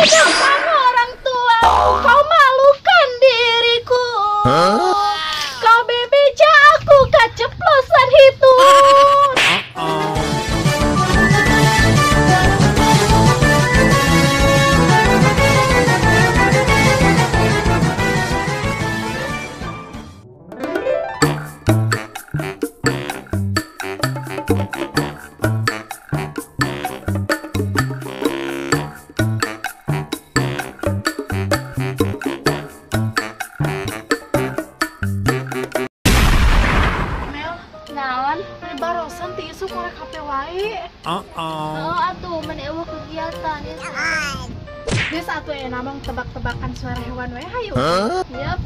Kamu orang tua, kau malukan diriku. Kau bebeja aku keceplosan itu. Barusan ti isu korek HP wae. Atuh mun eueuh kegiatan isu. Geus atuh nabang tebak-tebakan suara hewan wae hayu. Yap.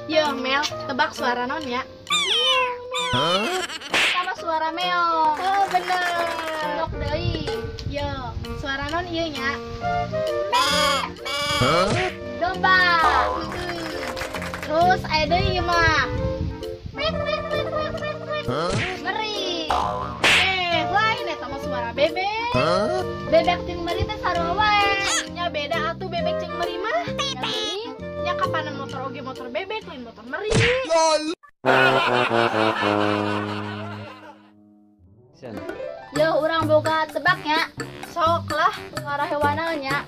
Yo Mel, tebak suara naon ya? Sama suara meong. Oh bener. Sok deui. Yo, suara naon ieu nya? Domba. Terus aya deui mah. Meri. Lain eta mah suara bebek. Bebek jeung meri teh sarua wae. Nya beda atuh bebek jeung meri mah. Jadi, Nya kapanan motor oge motor bebek lain motor meri. yo urang boga tebaknya. Sok lah. Suara hewan naonnya?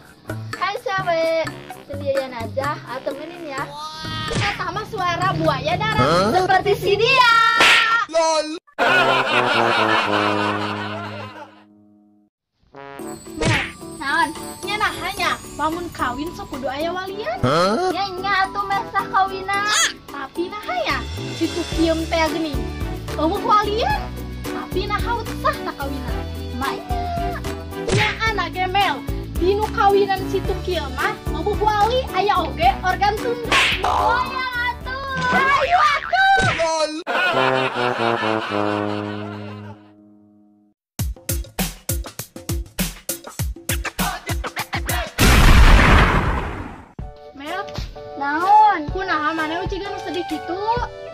Hai sawe. Sendirian aja atau menin ya? Eta mah suara buaya darat. Seperti si dia. Mel, Naon? nya nah hanya lamun kawin sok kudu aya walian. Ya nya atuh mesah kawina. Tapi nah ya, situ kiem teh geuning. Eueuh walian, tapi nah haut sah tak kawinan. Maknya Nya anak gemel, dinu kawinan situ kieu mah eueuh wali aya oge organ tunggal. goyang atuh. Ayo aku. Mel, Naon? kunaha maneh ciga nu sedih kitu?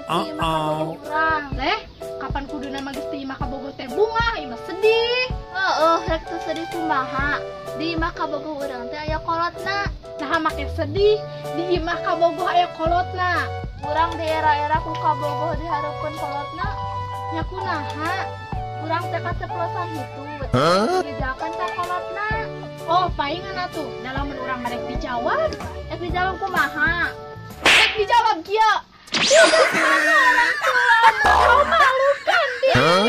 Si mah urang. Leh, kapan kuduna mah geus teu imah ka bogoh teh bunga, imah sedih. Heeh, rek teu sedih kumaha. Di imah ka bogoh urang teh aya kolotna. Nah make sedih di imah ka bogoh aya kolotna. Urang di era-era ku ka bogoh dihareupeun kolotna. Nya kunaha? Urang teh kaceplosan hitu. Dijakan ka kolotna. Oh, paingan atuh, dalaman urang merek dijawab. Rek dijawab kumaha? Rek dijawab kieu. Orang tua, kau malukan diri.